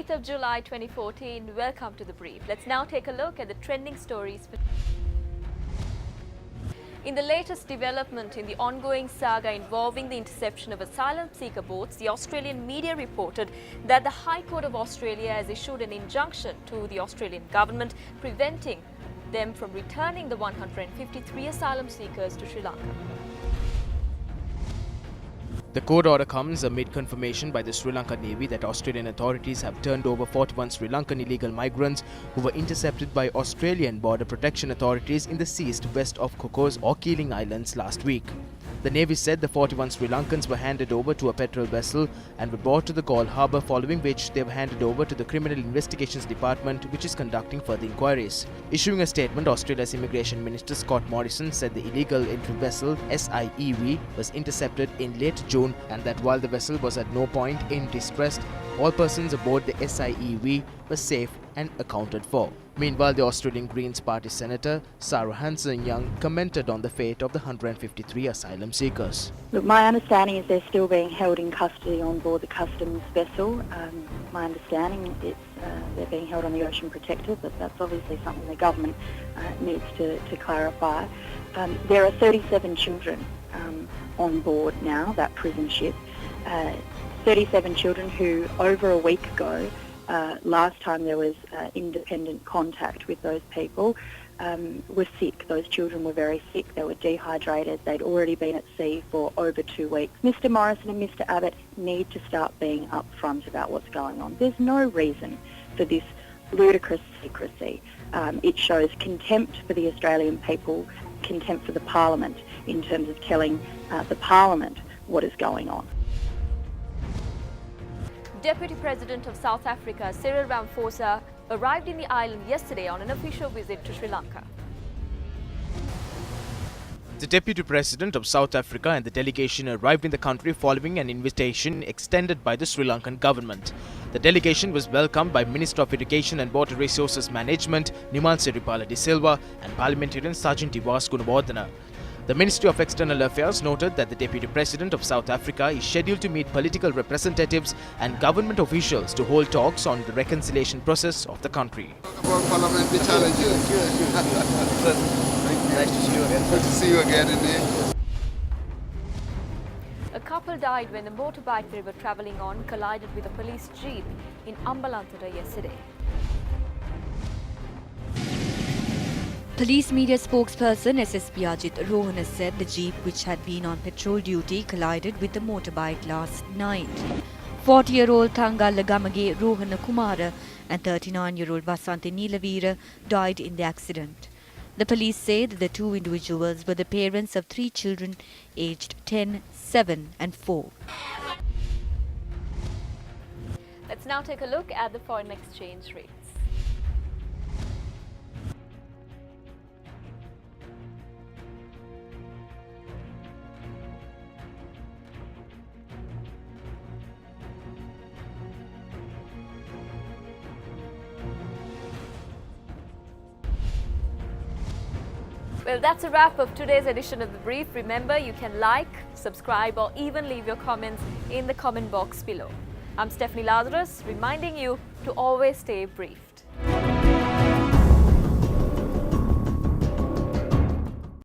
28th of July 2014. Welcome to The Brief. Let's now take a look at the trending stories. In the latest development in the ongoing saga involving the interception of asylum seeker boats, the Australian media reported that the High Court of Australia has issued an injunction to the Australian government preventing them from returning the 153 asylum seekers to Sri Lanka. The court order comes amid confirmation by the Sri Lanka Navy that Australian authorities have turned over 41 Sri Lankan illegal migrants who were intercepted by Australian border protection authorities in the seas west of Cocos or Keeling Islands last week. The Navy said the 41 Sri Lankans were handed over to a petrol vessel and were brought to the Galle Harbour, following which they were handed over to the Criminal Investigations Department, which is conducting further inquiries. Issuing a statement, Australia's Immigration Minister Scott Morrison said the illegal entry vessel SIEV was intercepted in late June and that while the vessel was at no point in distress, all persons aboard the SIEV were safe and accounted for. Meanwhile, the Australian Greens Party Senator Sarah Hanson-Young commented on the fate of the 153 asylum seekers. Look, my understanding is they're still being held in custody on board the customs vessel. My understanding is they're being held on the Ocean Protector, but that's obviously something the government needs to clarify. There are 37 children on board now, that prison ship. 37 children who, over a week ago, last time there was independent contact with those people, were sick. Those children were very sick. They were dehydrated. They'd already been at sea for over 2 weeks. Mr Morrison and Mr Abbott need to start being upfront about what's going on. There's no reason for this ludicrous secrecy. It shows contempt for the Australian people, contempt for the Parliament in terms of telling the Parliament what is going on. Deputy President of South Africa, Cyril Ramaphosa, arrived in the island yesterday on an official visit to Sri Lanka. The Deputy President of South Africa and the delegation arrived in the country following an invitation extended by the Sri Lankan government. The delegation was welcomed by Minister of Irrigation and Water Resources Management, Nimal Siripala de Silva, and Parliamentarian Sergeant Ivas Gunawardena. The Ministry of External Affairs noted that the Deputy President of South Africa is scheduled to meet political representatives and government officials to hold talks on the reconciliation process of the country. About parliamentary challenges. Nice to see you again. Good to see you again indeed. A couple died when the motorbike they were travelling on collided with a police jeep in Ambalantara yesterday. Police media spokesperson SSP Ajit Rohana said the jeep, which had been on patrol duty, collided with the motorbike last night. 40-year-old Thangalla Gamage Rohana Kumara and 39-year-old Vasanthi Nilavira died in the accident. The police say that the two individuals were the parents of 3 children aged 10, 7 and 4. Let's now take a look at the foreign exchange rates. Well, that's a wrap of today's edition of The Brief. Remember, you can like, subscribe or even leave your comments in the comment box below. I'm Stephanie Lazarus, reminding you to always stay brief.